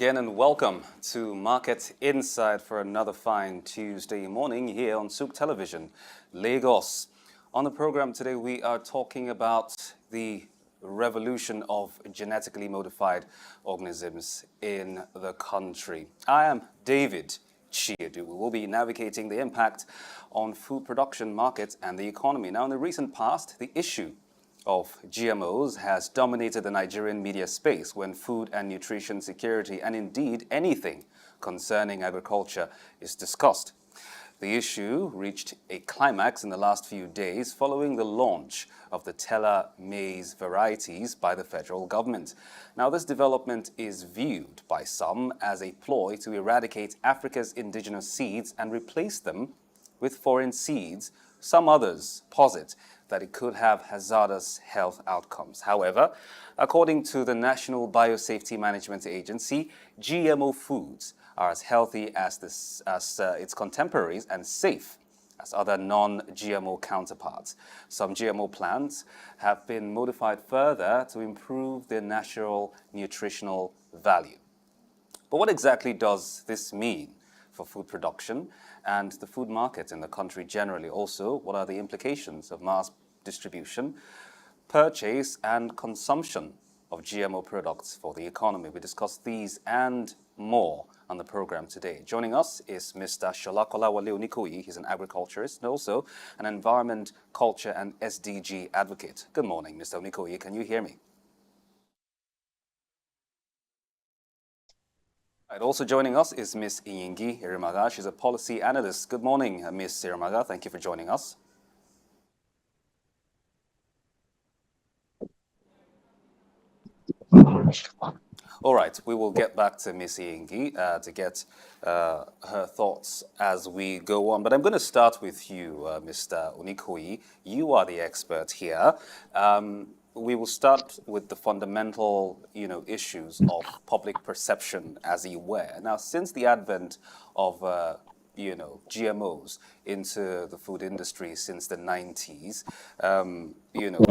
again and welcome to Market Insight for another fine Tuesday morning here on Souk Television, Lagos. On the program today, we are talking about the revolution of genetically modified organisms in the country. I am David Chiedu. We will be navigating the impact on food production, markets and the economy. Now, in the recent past, the issue of GMOs has dominated the Nigerian media space when food and nutrition security and indeed anything concerning agriculture is discussed. The issue reached a climax in the last few days following the launch of the Tela maize varieties by the federal government. Now, this development is viewed by some as a ploy to eradicate Africa's indigenous seeds and replace them with foreign seeds. Some others posit that it could have hazardous health outcomes. However, according to the National Biosafety Management Agency, GMO foods are as healthy as its contemporaries and safe as other non-GMO counterparts. Some GMO plants have been modified further to improve their natural nutritional value. But what exactly does this mean for food production and the food market in the country generally? Also, what are the implications of mass distribution, purchase and consumption of GMO products for the economy? We discuss these and more on the program today. Joining us is Mr. Sola-Kolawole Onikoyi. He's an agriculturist and also an environment, culture and SDG advocate. Good morning, Mr. Onikoyi. Can you hear me? And also joining us is Ms. Inyingi Irimagha. She's a policy analyst. Good morning, Ms. Irimagha. Thank you for joining us. All right, we will get back to Ms. Inyingi to get her thoughts as we go on. But I'm going to start with you, Mr. Onikoyi. You are the expert here. We will start with the fundamental, issues of public perception, as you were. Now, since the advent of, GMOs into the food industry since the 90s,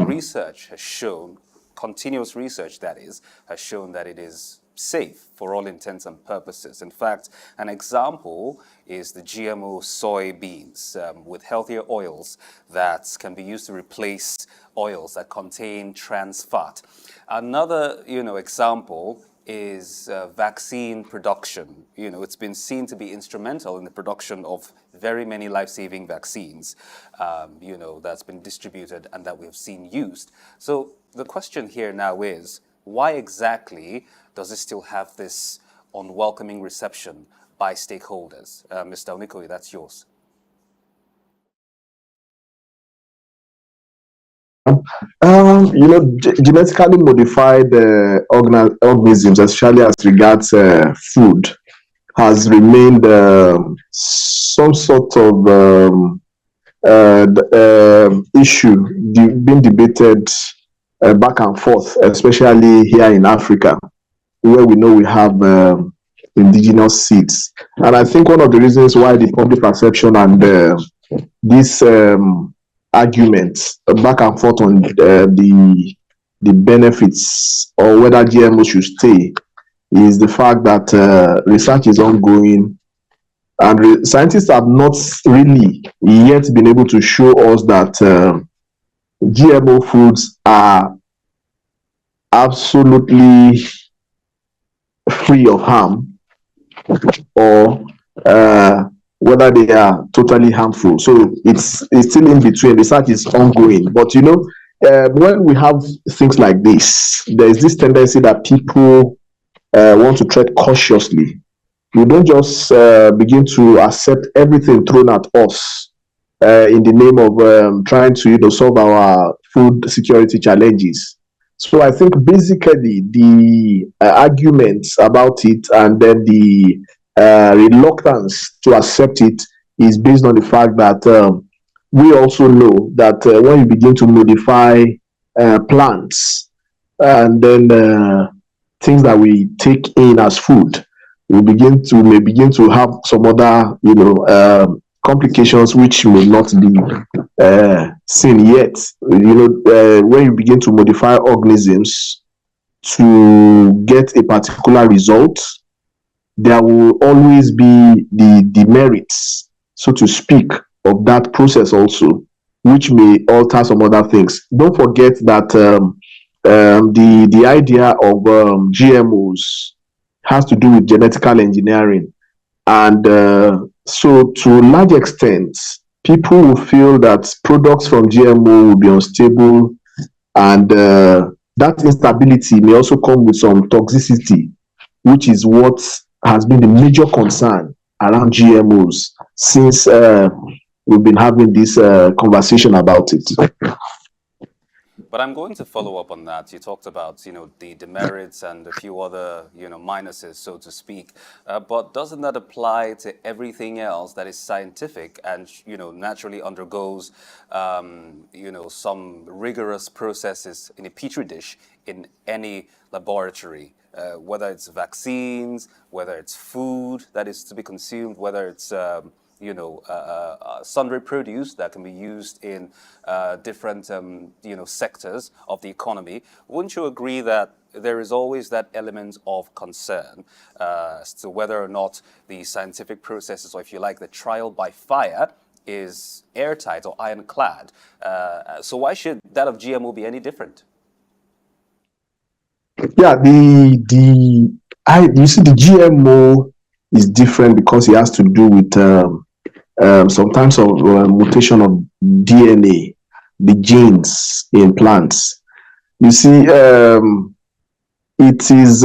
research has shown, continuous research that is, has shown that it is safe for all intents and purposes. In fact, an example is the GMO soybeans with healthier oils that can be used to replace oils that contain trans fat. Another, example is vaccine production. It's been seen to be instrumental in the production of very many life-saving vaccines, that's been distributed and that we've seen used. So the question here now is, why exactly does it still have this unwelcoming reception by stakeholders? Mr. Onikoyi, that's yours. Genetically modified organisms, especially as regards food, has remained some sort of issue being debated back and forth, especially here in Africa, where we know we have indigenous seeds. And I think one of the reasons why the public perception and this arguments back and forth on the benefits or whether GMO should stay is the fact that research is ongoing and scientists have not really yet been able to show us that GMO foods are absolutely free of harm or whether they are totally harmful. So it's still in between. Research is ongoing. But when we have things like this, there is this tendency that people want to tread cautiously. We don't just begin to accept everything thrown at us in the name of trying to solve our food security challenges. So I think basically the arguments about it and then the reluctance to accept it is based on the fact that we also know that when you begin to modify plants and then things that we take in as food, we may begin to have some other complications which may not be seen yet. When you begin to modify organisms to get a particular result, there will always be the demerits, so to speak, of that process also, which may alter some other things. Don't forget that the idea of GMOs has to do with genetical engineering, and so to a large extent, people will feel that products from GMO will be unstable, and that instability may also come with some toxicity, which is what has been the major concern around GMOs since we've been having this conversation about it. But I'm going to follow up on that. You talked about, the demerits and a few other, minuses, so to speak. But doesn't that apply to everything else that is scientific and, naturally undergoes, some rigorous processes in a petri dish in any laboratory? Whether it's vaccines, whether it's food that is to be consumed, whether it's sundry produce that can be used in different, sectors of the economy. Wouldn't you agree that there is always that element of concern as to whether or not the scientific processes, or if you like, the trial by fire, is airtight or ironclad? So why should that of GMO be any different? Yeah, you see the GMO is different because it has to do with some types of mutation of DNA, the genes in plants. You see, it is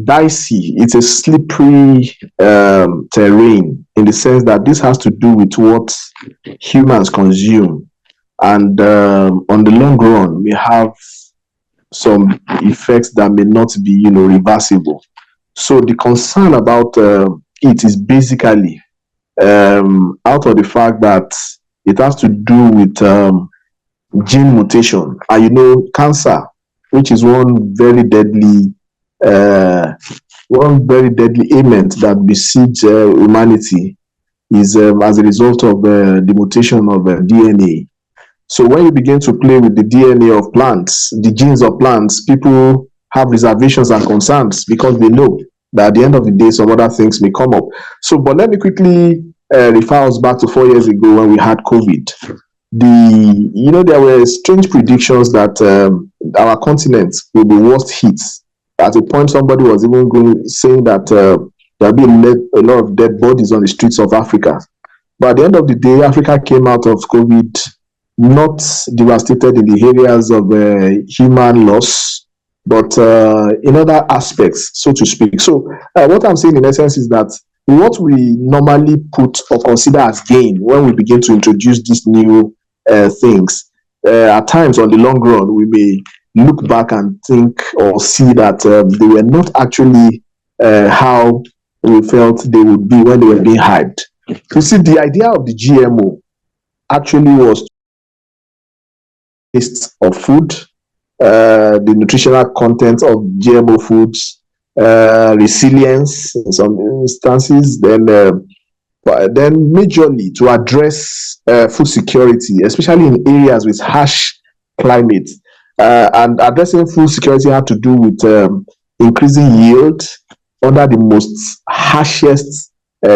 dicey. It's a slippery terrain in the sense that this has to do with what humans consume, and on the long run, we have some effects that may not be, reversible. So the concern about it is basically out of the fact that it has to do with gene mutation. And cancer, which is one very deadly ailment that besieges humanity, is as a result of the mutation of DNA. So when you begin to play with the DNA of plants, the genes of plants, people have reservations and concerns because they know that at the end of the day, some other things may come up. So, but let me quickly refer us back to 4 years ago when we had COVID. There were strange predictions that our continent will be worst hit. At a point, somebody was even saying that there'll be a lot of dead bodies on the streets of Africa. But at the end of the day, Africa came out of COVID not devastated in the areas of human loss, but in other aspects, so to speak. So what I'm saying in essence is that what we normally put or consider as gain when we begin to introduce these new things, at times on the long run, we may look back and think or see that they were not actually how we felt they would be when they were being hyped. You see, the idea of the GMO actually was taste of food, the nutritional content of GMO foods, resilience in some instances, then majorly to address food security, especially in areas with harsh climate. And addressing food security had to do with increasing yield under the most harshest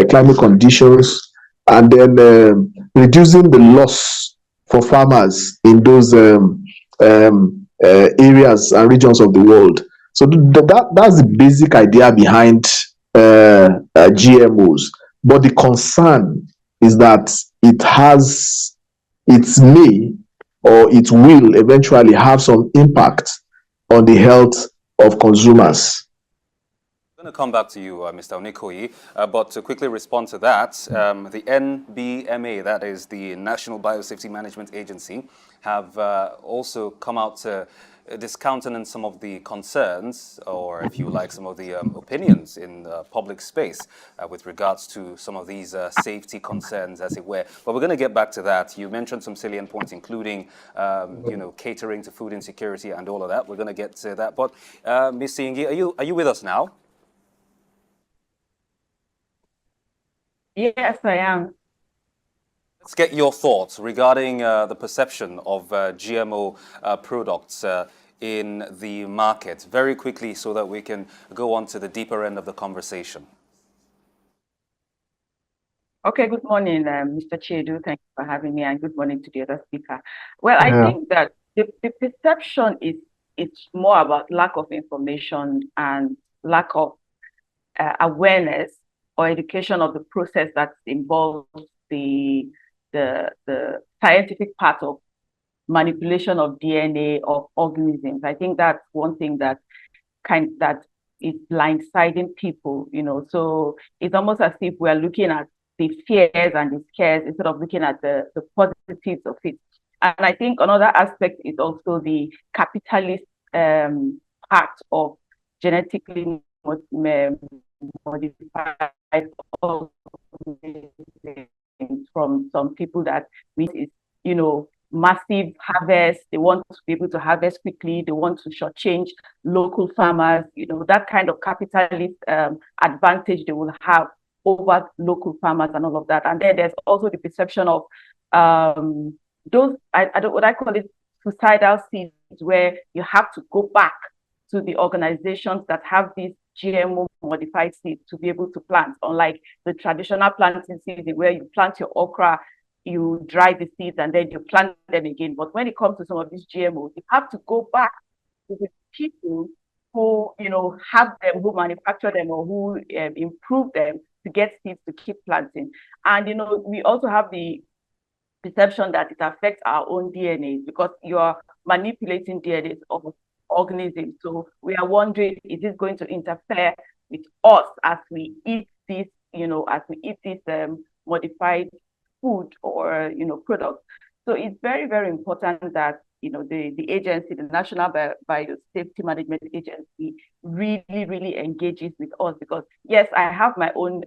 climate conditions, and then reducing the loss for farmers in those areas and regions of the world. So that's the basic idea behind GMOs. But the concern is that it may or it will eventually have some impact on the health of consumers. I'm going to come back to you, Mr. Onikoyi, but to quickly respond to that, the NBMA, that is the National Biosafety Management Agency, have also come out to discountenance some of the concerns, or if you like, some of the opinions in public space with regards to some of these safety concerns, as it were. But we're going to get back to that. You mentioned some salient points, including, catering to food insecurity and all of that. We're going to get to that. But Ms. Inyingi, are you with us now? Yes, I am. Let's get your thoughts regarding the perception of GMO products in the market very quickly so that we can go on to the deeper end of the conversation. Okay, good morning, Mr. Chiedu. Thank you for having me, and good morning to the other speaker. Well, I Yeah. think that the perception is it's more about lack of information and lack of awareness or education of the process that involves the the scientific part of manipulation of DNA of organisms. I think that's one thing that is blindsiding people, So it's almost as if we're looking at the fears and the scares instead of looking at the positives of it. And I think another aspect is also the capitalist part of genetically modified organisms from some people that we is, massive harvest. They want to be able to harvest quickly. They want to shortchange local farmers, that kind of capitalist advantage they will have over local farmers and all of that. And then there's also the perception of those, I don't what I call it, suicidal seeds, where you have to go back to the organizations that have these GMO modified seeds to be able to plant, unlike the traditional planting season where you plant your okra, you dry the seeds and then you plant them again. But when it comes to some of these GMOs, you have to go back to the people who, have them, who manufacture them, or who improve them to get seeds to keep planting. And, we also have the perception that it affects our own DNA because you are manipulating DNA of organisms. So we are wondering, is this going to interfere with us as we eat this, modified food or, products? So it's very, very important that, the agency, the National Biosafety Management Agency really, really engages with us because, yes, I have my own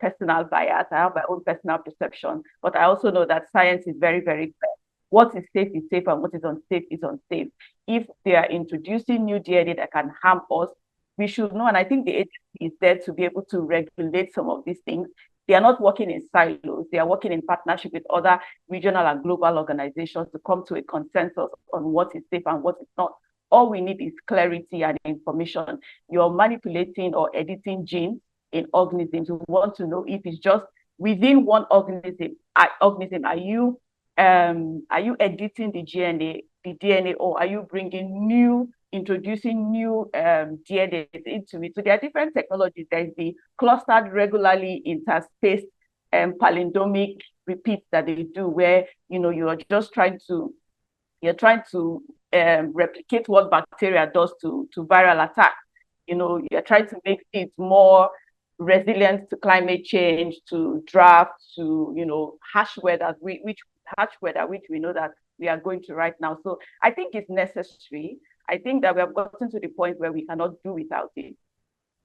personal bias, I have my own personal perception, but I also know that science is very, very clear. What is safe, and what is unsafe is unsafe. If they are introducing new DNA that can harm us, we should know. And I think the agency is there to be able to regulate some of these things. They are not working in silos. They are working in partnership with other regional and global organizations to come to a consensus on what is safe and what is not. All we need is clarity and information. You're manipulating or editing genes in organisms. We want to know if it's just within one organism. Are you editing the DNA, or are you introducing new DNA into it? So there are different technologies. There's the clustered regularly interspaced palindromic repeats that they do, where you're trying to replicate what bacteria does to viral attack. You're trying to make it more resilient to climate change, to drought, to harsh weather, which we know that we are going to right now. So I think it's necessary. I think that we have gotten to the point where we cannot do without it.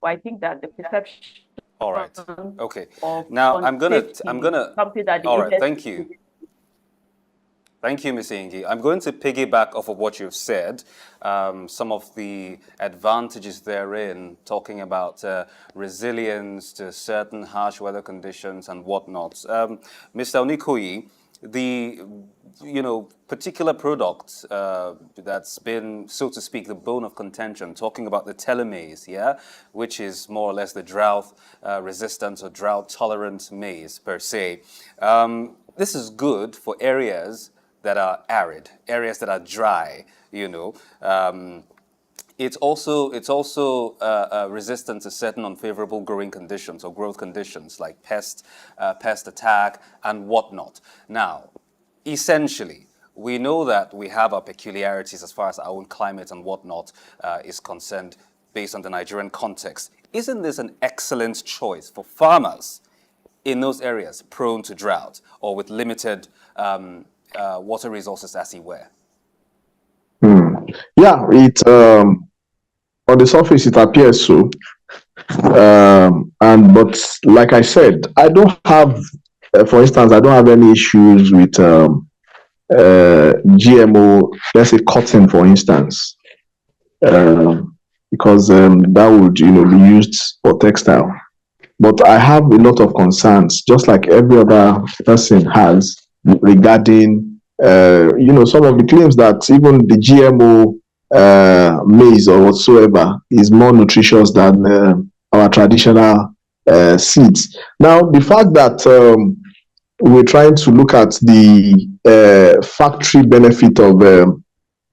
But I think that the perception All right. Okay. of Now I'm gonna something that the all right, agency thank you. Thank you, Ms. Inyingi. I'm going to piggyback off of what you've said, some of the advantages therein, talking about resilience to certain harsh weather conditions and whatnot. Mr. Onikoyi, the particular product that's been, so to speak, the bone of contention, talking about the Tela maize, yeah, which is more or less the drought resistant or drought tolerant maize per se. This is good for areas that are arid, areas that are dry. It's also resistant to certain unfavorable growing conditions or growth conditions like pest attack and whatnot. Now, essentially, we know that we have our peculiarities as far as our own climate and whatnot is concerned based on the Nigerian context. Isn't this an excellent choice for farmers in those areas prone to drought or with limited water resources, as it were? Yeah, it on the surface it appears so, but like I said, I don't have, for instance, I don't have any issues with GMO. Let's say cotton, for instance, because that would be used for textile. But I have a lot of concerns, just like every other person has, regarding some of the claims that even the GMO maize or whatsoever is more nutritious than our traditional seeds. Now, the fact that we're trying to look at the factory benefit of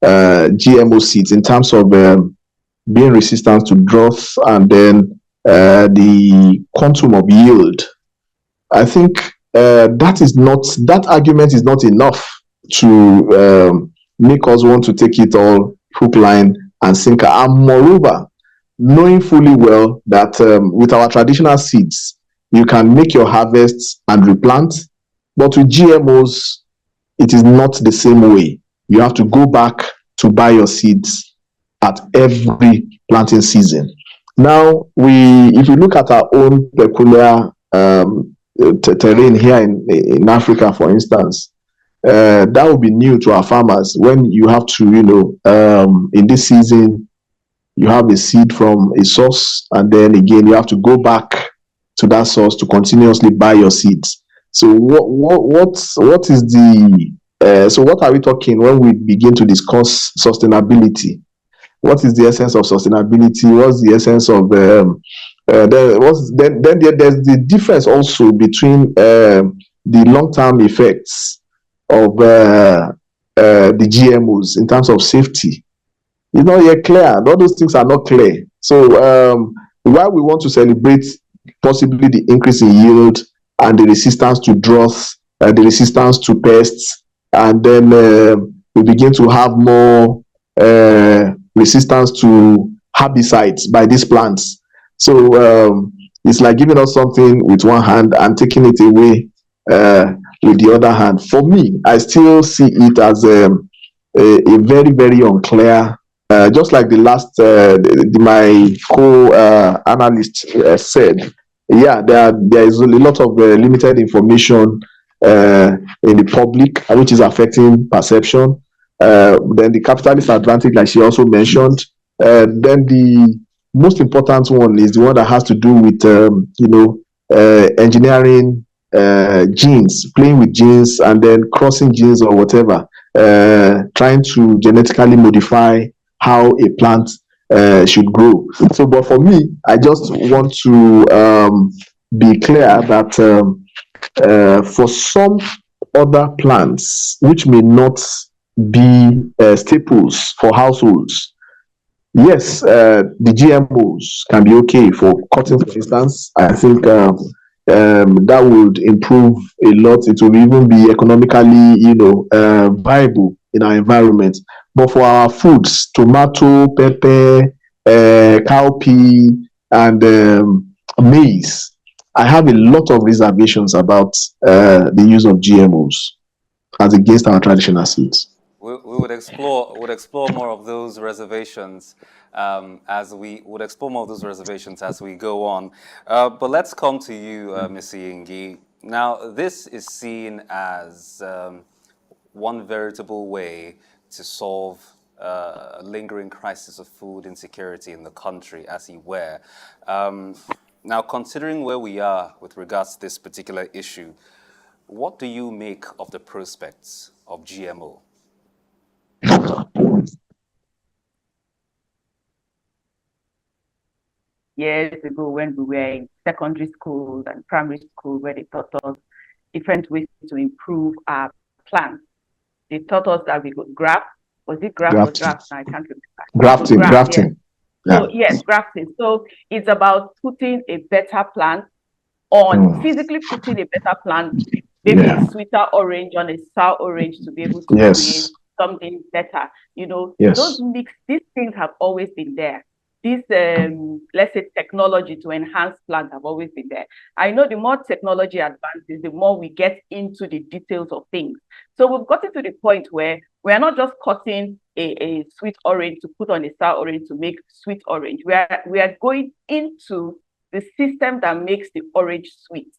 GMO seeds in terms of being resistant to drought and then the quantum of yield, I think that argument is not enough to make us want to take it all hook, line, and sinker. And moreover, knowing fully well that with our traditional seeds, you can make your harvests and replant, but with GMOs, it is not the same way. You have to go back to buy your seeds at every planting season. Now, if you look at our own peculiar terrain here in Africa, for instance, that will be new to our farmers when you have to, in this season, you have a seed from a source, and then again, you have to go back to that source to continuously buy your seeds. So what is so what are we talking when we begin to discuss sustainability? What is the essence of sustainability? What's the essence of there's the difference also between the long-term effects of the GMOs in terms of safety. It's not yet clear. All those things are not clear. So while we want to celebrate possibly the increase in yield and the resistance to drought, the resistance to pests, and then we begin to have more resistance to herbicides by these plants. So it's like giving us something with one hand and taking it away with the other hand. For me, I still see it as a very, very unclear. Just like the last, my co-analyst said, yeah, there is a lot of limited information in the public, which is affecting perception. Then the capitalist advantage, like she also mentioned. Then the most important one is the one that has to do with, engineering genes, playing with genes and then crossing genes or whatever, trying to genetically modify how a plant should grow. So, but for me, I just want to be clear that for some other plants, which may not be staples for households, yes, the GMOs can be okay for cotton, for instance. I think that would improve a lot. It will even be economically, viable in our environment. But for our foods, tomato, pepper, cowpea, and maize, I have a lot of reservations about the use of GMOs as against our traditional seeds. We would explore more of those reservations as we go on. But let's come to you, Ms. Inyingi. Now, this is seen as one veritable way to solve a lingering crisis of food insecurity in the country, as it were. Now, considering where we are with regards to this particular issue, what do you make of the prospects of GMO? Years ago, when we were in secondary school and primary school, where they taught us different ways to improve our plants. They taught us that we could graft. Was it graft or graft? I can't remember. Grafting. Yeah. So yes, grafting. So it's about putting a better plant on, physically putting a better plant, maybe a sweeter orange on a sour orange to be able to create something better. These things have always been there. This, let's say, technology to enhance plants have always been there. I know the more technology advances, the more we get into the details of things. So we've gotten to the point where we are not just cutting a sweet orange to put on a sour orange to make sweet orange. We are going into the system that makes the orange sweet.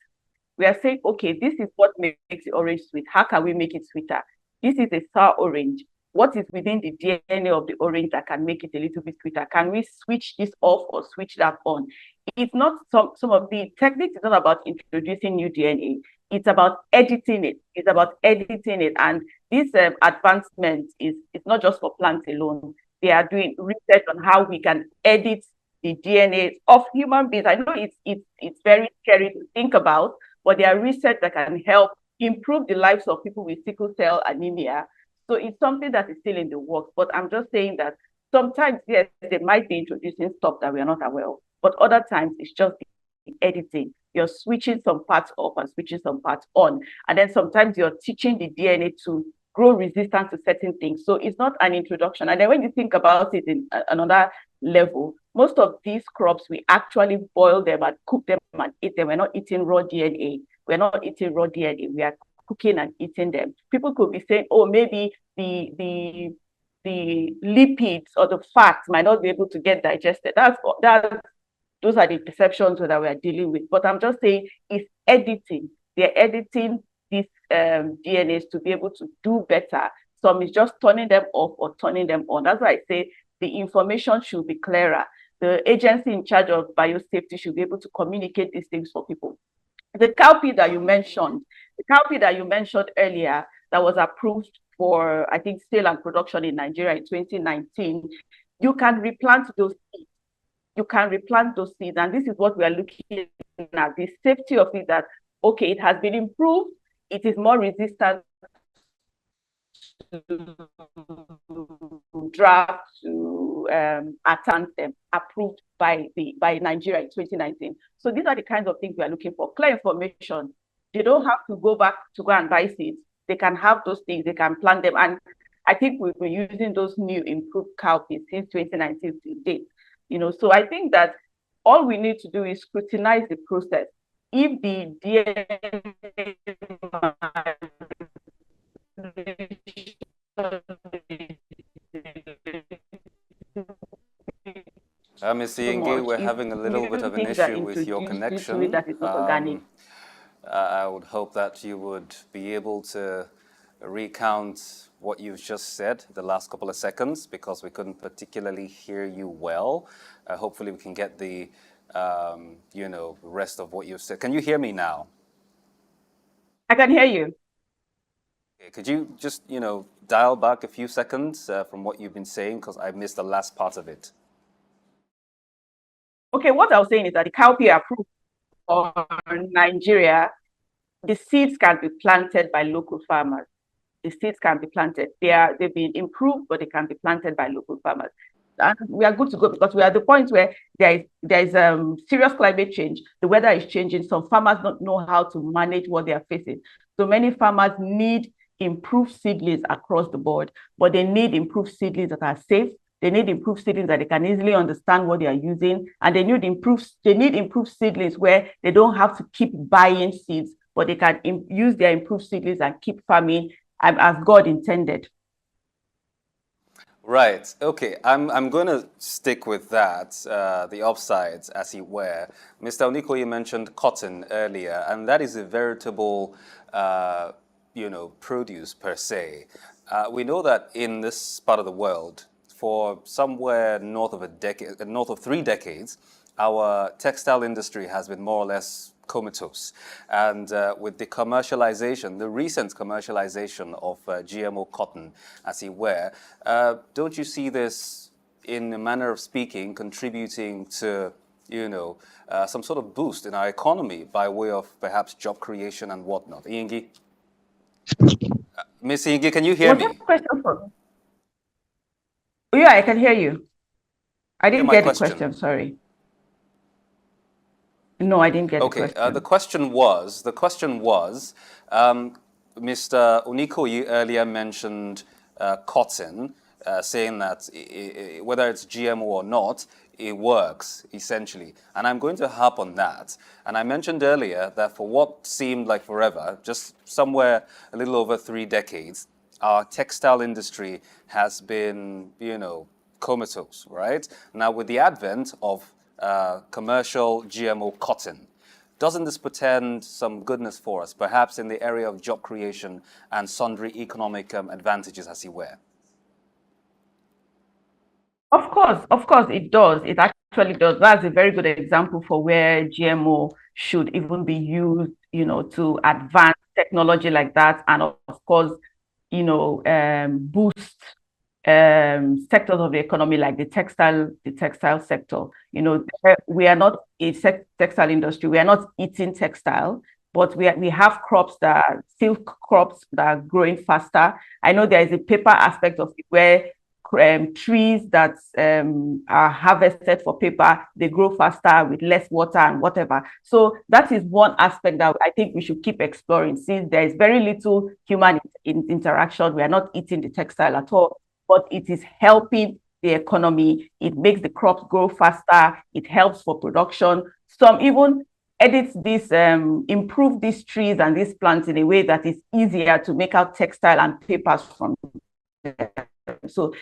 We are saying, okay, this is what makes the orange sweet. How can we make it sweeter? This is a sour orange. What is within the DNA of the orange that can make it a little bit sweeter? Can we switch this off or switch that on? It's not some of the techniques. It's not about introducing new DNA. It's about editing it. And this advancement is not just for plants alone. They are doing research on how we can edit the DNA of human beings. I know it's very scary to think about, but there are research that can help improve the lives of people with sickle cell anemia. So it's something that is still in the works. But I'm just saying that sometimes, yes, they might be introducing stuff that we are not aware of, but other times it's just the editing. You're switching some parts off and switching some parts on. And then sometimes you're teaching the DNA to grow resistant to certain things. So it's not an introduction. And then when you think about it in another level, most of these crops, we actually boil them and cook them and eat them. We're not eating raw DNA. We're not eating raw DNA. We are cooking and eating them. People could be saying, oh, maybe the lipids or the fats might not be able to get digested. Those are the perceptions that we are dealing with. But I'm just saying it's editing. They're editing these DNAs to be able to do better. Some is just turning them off or turning them on. That's why I say the information should be clearer. The agency in charge of biosafety should be able to communicate these things for people. The cowpea that you mentioned, earlier, that was approved for, I think, sale and production in Nigeria in 2019, you can replant those seeds. And this is what we are looking at, the safety of it, that, okay, it has been improved, it is more resistant to drought, to them, approved by Nigeria in 2019. So these are the kinds of things we are looking for. Clear information. They don't have to go back to go and buy seeds. They can have those things, they can plant them. And I think we've been using those new improved cowpeas since 2019 to date. So I think that all we need to do is scrutinize the process. If the DNA Mr. Inyingi, we're having a little bit of an issue with your connection. I would hope that you would be able to recount what you've just said the last couple of seconds, because we couldn't particularly hear you well. Hopefully we can get the rest of what you've said. Can you hear me now? I can hear you. Okay, could you just dial back a few seconds from what you've been saying, because I missed the last part of it. Okay, what I was saying is that the cowpea approved for Nigeria, the seeds can be planted by local farmers. The seeds can be planted. They've been improved, but they can be planted by local farmers. And we are good to go, because we are at the point where there is serious climate change. The weather is changing. Some farmers don't know how to manage what they are facing. So many farmers need improved seedlings across the board, but they need improved seedlings that are safe. They need improved seedlings that they can easily understand what they are using. And they need improved seedlings where they don't have to keep buying seeds, but they can use their improved seedlings and keep farming as God intended. Right. Okay. I'm going to stick with that, the upsides, as it were. Mr. Onikoyi mentioned cotton earlier, and that is a veritable, produce per se. We know that in this part of the world, for somewhere north of 3 decades, our textile industry has been more or less comatose. And with the commercialization, the recent commercialization of GMO cotton, as it were, don't you see this, in a manner of speaking, contributing to, some sort of boost in our economy by way of perhaps job creation and whatnot? Inyingi? Ms. Inyingi, can you hear me? Question for me? Yeah, I can hear you. I didn't get the question, sorry. No, I didn't get the question. Okay, the question was, Mr. Onikoyi earlier mentioned cotton, saying that whether it's GMO or not, it works, essentially. And I'm going to harp on that. And I mentioned earlier that for what seemed like forever, just somewhere a little over 3 decades, our textile industry has been, comatose, right? Now, with the advent of commercial GMO cotton, doesn't this portend some goodness for us, perhaps in the area of job creation and sundry economic advantages, as it were? Of course, it does. It actually does. That's a very good example for where GMO should even be used, to advance technology like that, and of course, boost sectors of the economy, like the textile sector. You know, we are not a textile industry. We are not eating textile, but we have crops that are silk crops that are growing faster. I know there is a paper aspect of it where trees that are harvested for paper, they grow faster with less water and whatever. So that is one aspect that I think we should keep exploring, since there is very little human interaction. We are not eating the textile at all, but it is helping the economy. It makes the crops grow faster. It helps for production. Some even edit this, improve these trees and these plants in a way that is easier to make out textile and papers from them. So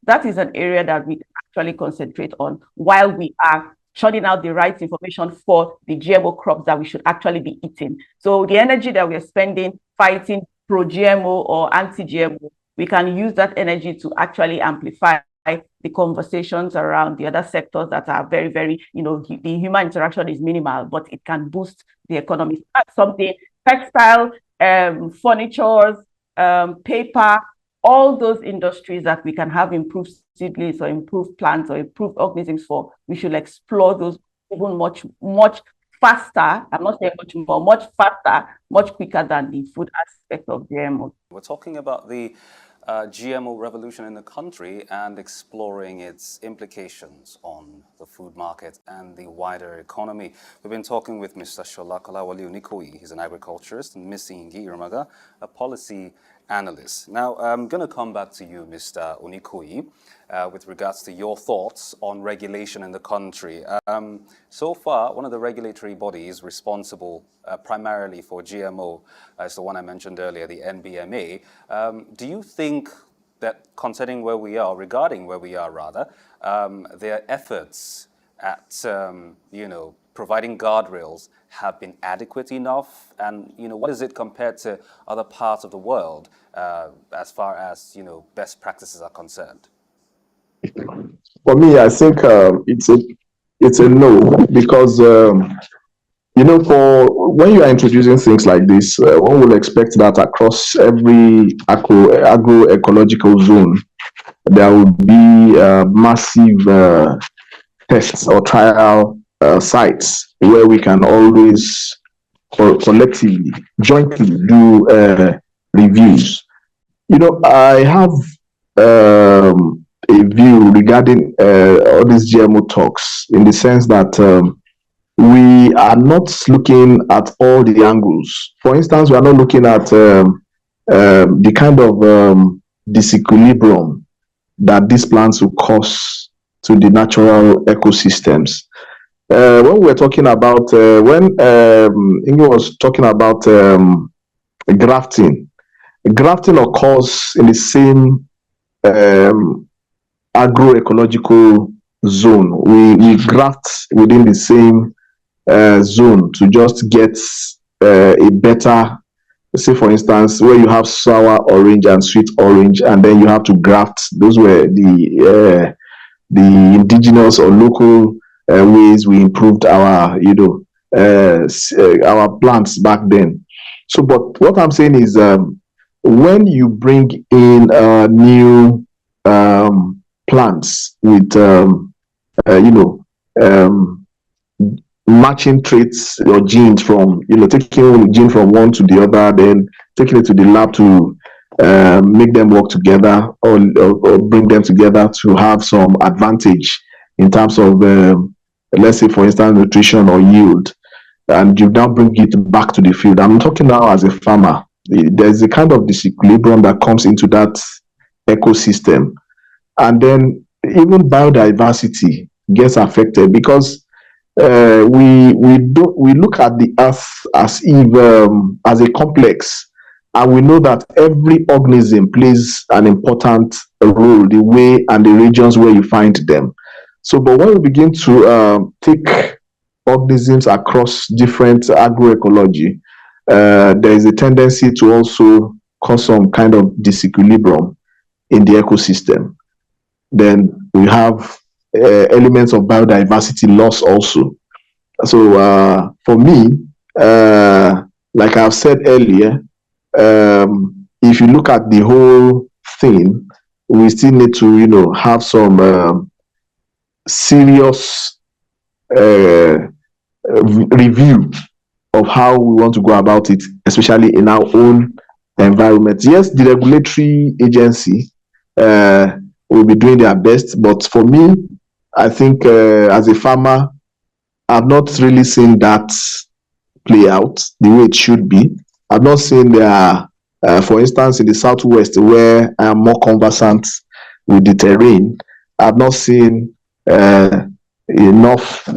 that is an area that we actually concentrate on while we are churning out the right information for the GMO crops that we should actually be eating. So the energy that we're spending fighting pro-GMO or anti-GMO, we can use that energy to actually amplify the conversations around the other sectors that are very, very, you know, the human interaction is minimal, but it can boost the economy. That's something, textile, furnitures, paper, all those industries that we can have improved seedlings or improved plants or improved organisms for, we should explore those even much faster. I'm not saying much more, much faster, much quicker than the food aspect of GMO. We're talking about the GMO revolution in the country and exploring its implications on the food market and the wider economy. We've been talking with Mr. Sola-Kolawole Onikoyi. He's an agriculturist, and Ms. Inyingi Irimagha, a policy analyst. Now, I'm going to come back to you, Mr. Onikoyi, with regards to your thoughts on regulation in the country. So far, one of the regulatory bodies responsible primarily for GMO is the one I mentioned earlier, the NBMA. Do you think that concerning where we are, regarding where we are rather, their efforts at, providing guardrails have been adequate enough? And, what is it compared to other parts of the world as far as, best practices are concerned? For me, I think it's a no, because for when you are introducing things like this, one will expect that across every agroecological zone, there will be massive tests or trial sites where we can always collectively, jointly do reviews. I have a view regarding all these GMO talks, in the sense that we are not looking at all the angles. For instance, we are not looking at the kind of disequilibrium that these plants will cause to the natural ecosystems. When we were talking about, when Inge was talking about grafting occurs in the same agroecological zone. We graft within the same zone to just get a better, say for instance, where you have sour orange and sweet orange, and then you have to graft. Those were the indigenous or local ways we improved our our plants back then. So, but what I'm saying is, when you bring in new plants with matching traits or genes from, taking gene from one to the other, then taking it to the lab to make them work together, or bring them together to have some advantage in terms of, let's say, for instance, nutrition or yield, and you now bring it back to the field. I'm talking now as a farmer. There's a kind of disequilibrium that comes into that ecosystem, and then even biodiversity gets affected, because we look at the earth as if as a complex, and we know that every organism plays an important role, the way and the regions where you find them. So, but when we begin to take organisms across different agroecology, there is a tendency to also cause some kind of disequilibrium in the ecosystem. Then we have elements of biodiversity loss also. So for me, like I've said earlier, if you look at the whole thing, we still need to, have some serious review of how we want to go about it, especially in our own environment. Yes, the regulatory agency will be doing their best, but for me, I think as a farmer, I've not really seen that play out the way it should be. I've not seen for instance, in the southwest where I am more conversant with the terrain, I've not seen enough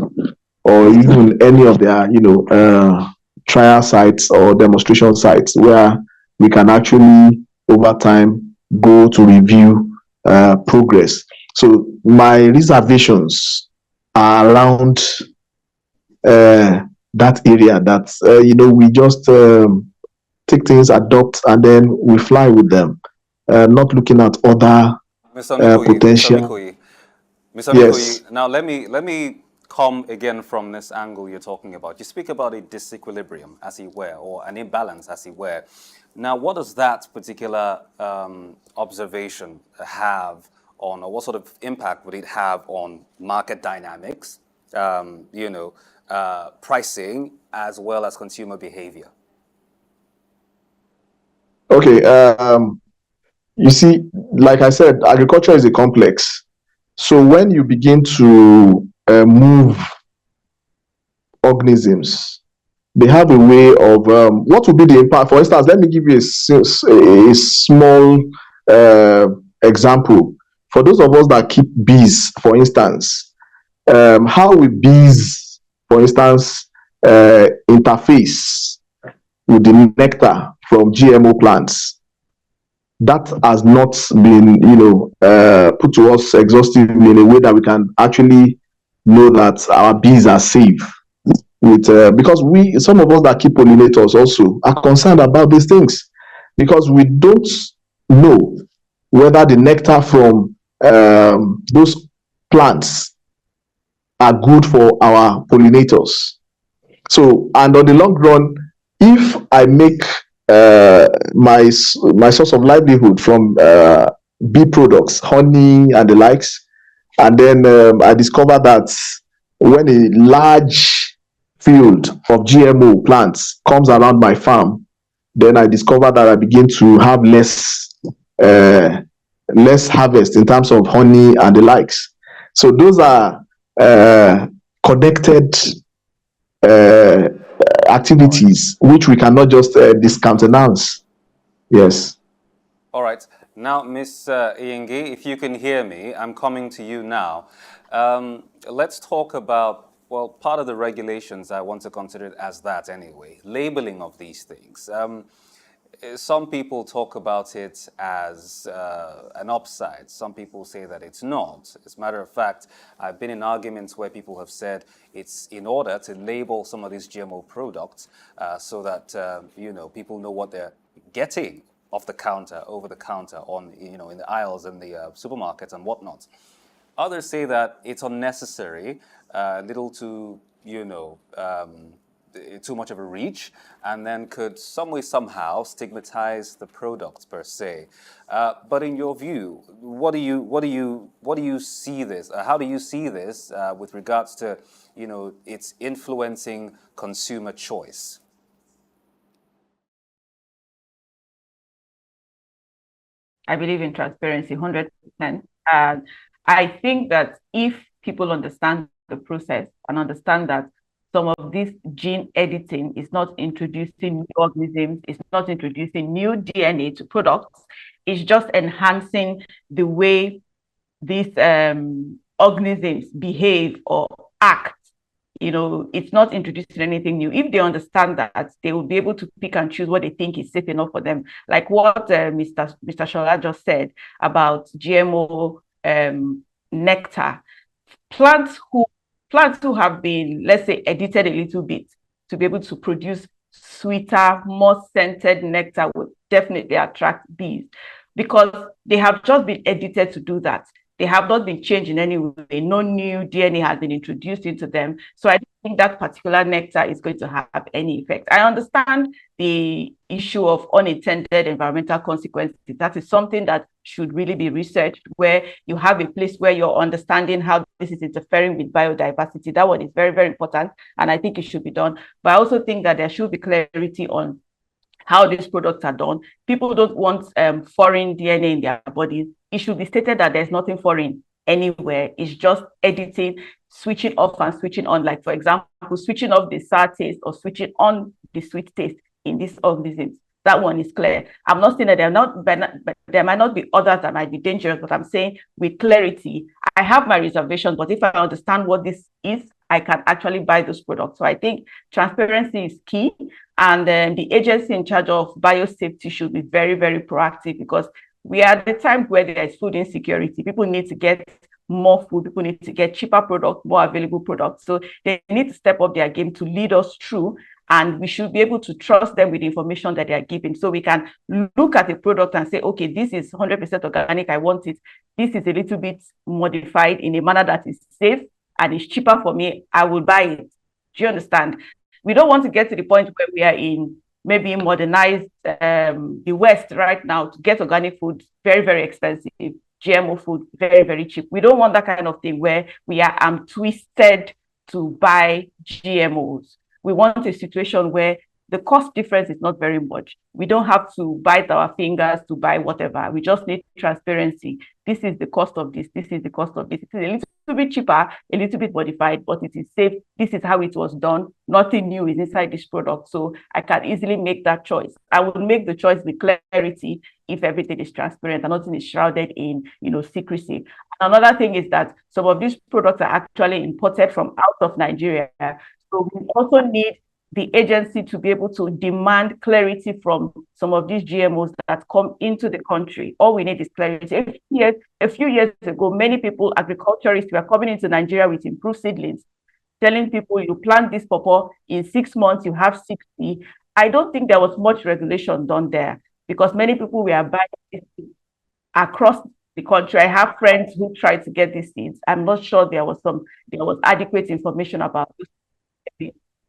or even any of their, trial sites or demonstration sites where we can actually over time go to review progress. So my reservations are around that area that we just take things, adopt, and then we fly with them, not looking at other Mr. Onikoyi, Mr. potential. Onikoyi, Mr. Yes. Onikoyi, now let me come again from this angle you're talking about. You speak about a disequilibrium, as it were, or an imbalance, as it were. Now, what does that particular observation have on, or what sort of impact would it have on market dynamics, pricing, as well as consumer behavior? Okay. You see, like I said, agriculture is a complex. So when you begin to move organisms, they have a way of what would be the impact. For instance, let me give you a small example. For those of us that keep bees, for instance, how will bees, for instance, interface with the nectar from GMO plants? That has not been, put to us exhaustively in a way that we can actually know that our bees are safe. Because some of us that keep pollinators also are concerned about these things, because we don't know whether the nectar from those plants are good for our pollinators. So, and on the long run, if I make my source of livelihood from bee products, honey and the likes, and then I discover that when a large field of GMO plants comes around my farm, then I discover that I begin to have less harvest in terms of honey and the likes. So those are connected activities which we cannot just discountenance. Yes. All right. Now, Ms. Inyingi, if you can hear me, I'm coming to you now. Let's talk about, well, part of the regulations. I want to consider it as that anyway, labeling of these things. Some people talk about it as an upside. Some people say that it's not. As a matter of fact, I've been in arguments where people have said it's in order to label some of these GMO products so that people know what they're getting off the counter, over the counter, on in the aisles in the supermarkets and whatnot. Others say that it's unnecessary, little to too much of a reach, and then could some way somehow stigmatize the products per se. But in your view, what do you see this? How do you see this with regards to its influencing consumer choice? I believe in transparency 100%. And I think that if people understand the process and understand that some of this gene editing is not introducing new organisms, it's not introducing new DNA to products, it's just enhancing the way these organisms behave or act. It's not introducing anything new. If they understand that, they will be able to pick and choose what they think is safe enough for them. Like what Mr. Sola just said about GMO nectar. Plants who have been, let's say, edited a little bit to be able to produce sweeter, more scented nectar will definitely attract bees, because they have just been edited to do that. They have not been changed in any way. No new DNA has been introduced into them. So I don't think that particular nectar is going to have any effect. I understand the issue of unintended environmental consequences. That is something that should really be researched, where you have a place where you're understanding how this is interfering with biodiversity. That one is very, very important, and I think it should be done. But I also think that there should be clarity on how these products are done. People don't want foreign DNA in their bodies. It should be stated that there's nothing foreign anywhere. It's just editing, switching off and switching on. Like, for example, switching off the sour taste or switching on the sweet taste in these organisms. That one is clear. I'm not saying that there might not be others that might be dangerous, but I'm saying with clarity, I have my reservations, but if I understand what this is, I can actually buy those products. So I think transparency is key. And the agency in charge of biosafety should be very, very proactive, because we are at the time where there is food insecurity. People need to get more food. People need to get cheaper products, more available products. So they need to step up their game to lead us through. And we should be able to trust them with the information that they are giving. So we can look at a product and say, okay, this is 100% organic. I want it. This is a little bit modified in a manner that is safe and is cheaper for me. I will buy it. Do you understand? We don't want to get to the point where we are in maybe modernized the West right now. To get organic food, very, very expensive. GMO food, very, very cheap. We don't want that kind of thing where we are twisted to buy GMOs. We want a situation where the cost difference is not very much. We don't have to bite our fingers to buy whatever. We just need transparency. This is the cost of this. This is the cost of this. It is a little bit cheaper, a little bit modified, but it is safe. This is how it was done. Nothing new is inside this product. So I can easily make that choice. I will make the choice with clarity if everything is transparent and nothing is shrouded in, secrecy. Another thing is that some of these products are actually imported from out of Nigeria. So we also need the agency to be able to demand clarity from some of these GMOs that come into the country. All we need is clarity. A few years ago, many people, agriculturists, were coming into Nigeria with improved seedlings, telling people you plant this pawpaw, in 6 months you have 60. I don't think there was much regulation done there, because many people were buying these seeds across the country. I have friends who tried to get these seeds. I'm not sure there was adequate information about this.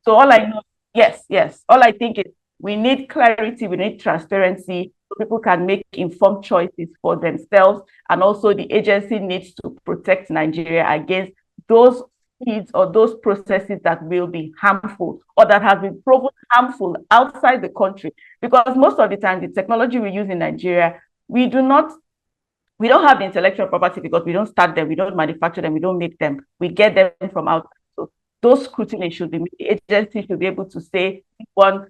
So all I know, yes. All I think is we need clarity, we need transparency, so people can make informed choices for themselves. And also the agency needs to protect Nigeria against those seeds or those processes that will be harmful or that have been proven harmful outside the country. Because most of the time, the technology we use in Nigeria, we don't have the intellectual property, because we don't start them, we don't manufacture them, we don't make them. We get them from outside. Those scrutiny should be made. The agency should be able to say, this one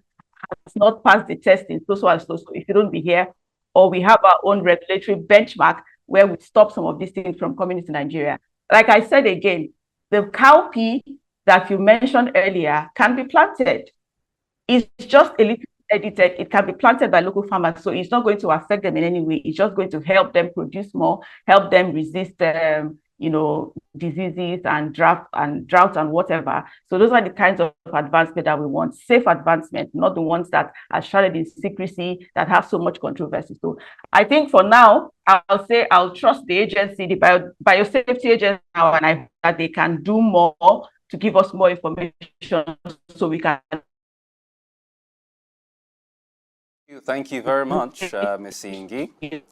has not passed the testing, so and so. So if you don't be here, or we have our own regulatory benchmark where we stop some of these things from coming into Nigeria. Like I said again, the cowpea that you mentioned earlier can be planted. It's just a little edited. It can be planted by local farmers, so it's not going to affect them in any way. It's just going to help them produce more, help them resist diseases and drought and whatever. So those are the kinds of advancement that we want. Safe advancement, not the ones that are shrouded in secrecy, that have so much controversy. So I think for now, I'll say I'll trust the agency, the biosafety agency now, and I hope that they can do more to give us more information so we can. Thank you very much, Ms. Inyingi.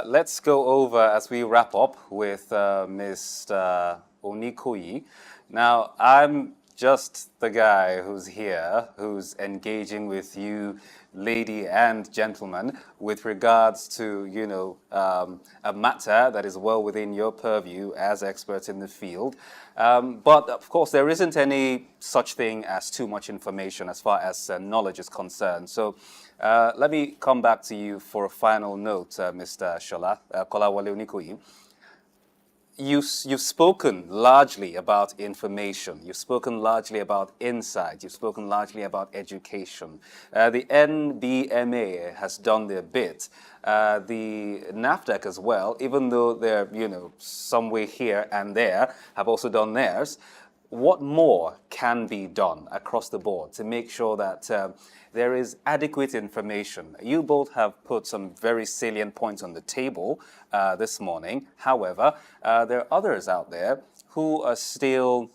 Let's go over, as we wrap up, with Mr. Onikoyi. Now, I'm just the guy who's here, who's engaging with you, lady and gentleman, with regards to, a matter that is well within your purview as experts in the field. But of course, there isn't any such thing as too much information as far as knowledge is concerned. So let me come back to you for a final note, Mr. Sola-Kolawole Onikoyi. You've spoken largely about information. You've spoken largely about insight. You've spoken largely about education. The NBMA has done their bit. The NAFDAC as well, even though they're, some way here and there, have also done theirs. What more can be done across the board to make sure that there is adequate information? You both have put some very salient points on the table this morning. However, there are others out there who are still,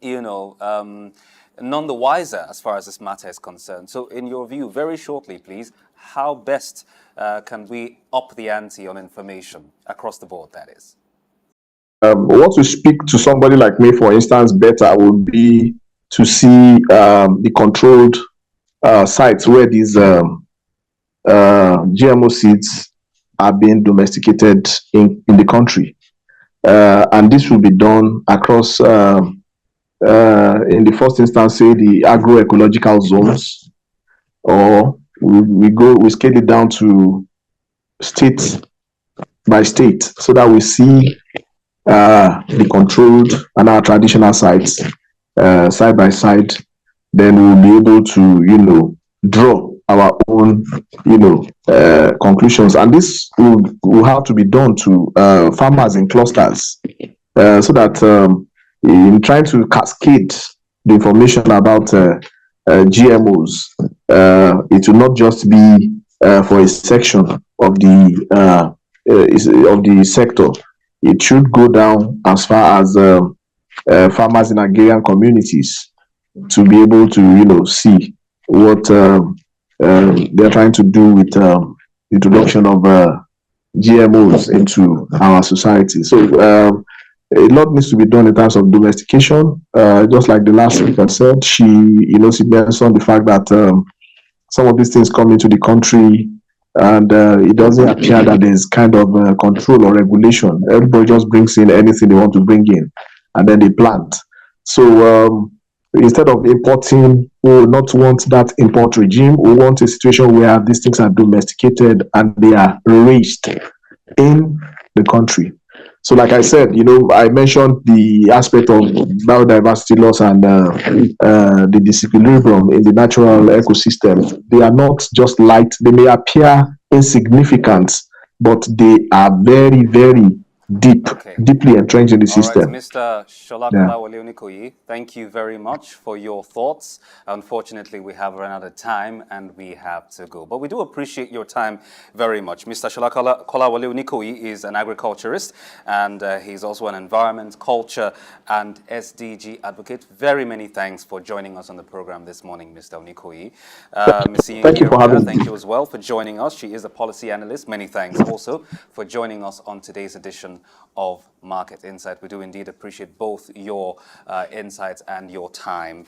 none the wiser as far as this matter is concerned. So in your view, very shortly, please, how best can we up the ante on information across the board, that is? What to speak to somebody like me, for instance, better would be to see the controlled sites where these GMO seeds are being domesticated in the country. And this will be done across, in the first instance, say the agroecological zones, or we scale it down to state by state so that we see the controlled and our traditional sites side by side. Then we'll be able to draw our own conclusions, and this will have to be done to farmers in clusters, so that in trying to cascade the information about GMOs, it will not just be for a section of the sector. It should go down as far as farmers in Nigerian communities, to be able to see what they're trying to do with introduction of GMOs into our society. So a lot needs to be done in terms of domestication. Just like the last speaker said, she mentioned the fact that some of these things come into the country, and it doesn't appear that there's kind of control or regulation. Everybody just brings in anything they want to bring in, and then they plant. So instead of importing, we will not want that import regime. We want a situation where these things are domesticated and they are raised in the country. So like I said, I mentioned the aspect of biodiversity loss and the disequilibrium in the natural ecosystem. They are not just light. They may appear insignificant, but they are very, very deeply entrenched in the system. All right, Mr. Sola-Kolawole Onikoyi, thank you very much for your thoughts. Unfortunately, we have run out of time and we have to go. But we do appreciate your time very much. Mr. Sola-Kolawole Onikoyi is an agriculturist, and he's also an environment, culture, and SDG advocate. Very many thanks for joining us on the program this morning, Mr. Onikoyi. Ms. Inyingi Irimagha, thank you as well for joining us. She is a policy analyst. Many thanks also for joining us on today's edition of Market Insight. We do indeed appreciate both your insights and your time.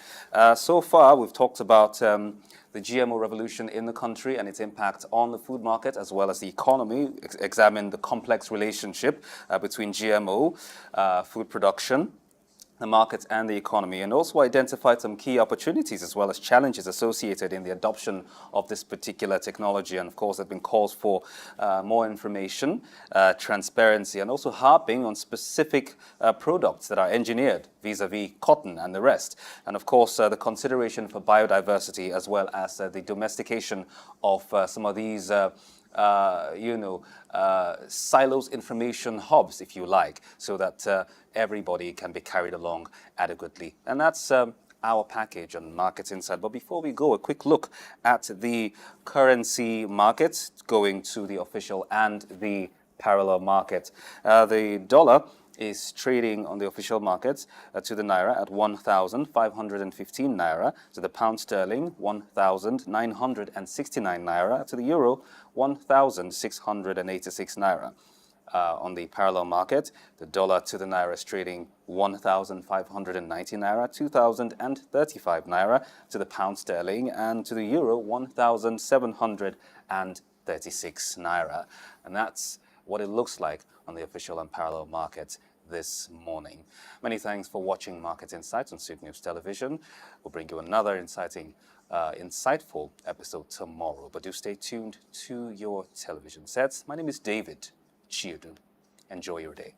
So far, we've talked about the GMO revolution in the country and its impact on the food market as well as the economy, examine the complex relationship between GMO, food production, the market and the economy, and also identified some key opportunities as well as challenges associated in the adoption of this particular technology. And of course, there have been calls for more information, transparency, and also harping on specific products that are engineered vis-a-vis cotton and the rest. And of course, the consideration for biodiversity as well as the domestication of some of these silos, information hubs, if you like, so that everybody can be carried along adequately. And that's our package on Market Insight. But before we go, a quick look at the currency markets, going to the official and the parallel market. The dollar is trading on the official markets to the naira at 1,515 naira, to the pound sterling 1,969 naira, to the euro 1,686 naira. On the parallel market, the dollar to the naira is trading 1,590 naira, 2,035 naira, to the pound sterling, and to the euro 1,736 naira. And that's what it looks like on the official and parallel market this morning. Many thanks for watching Market Insights on Soup News Television. We'll bring you another insightful episode tomorrow, but do stay tuned to your television sets. My name is David. Chiedu. Enjoy your day.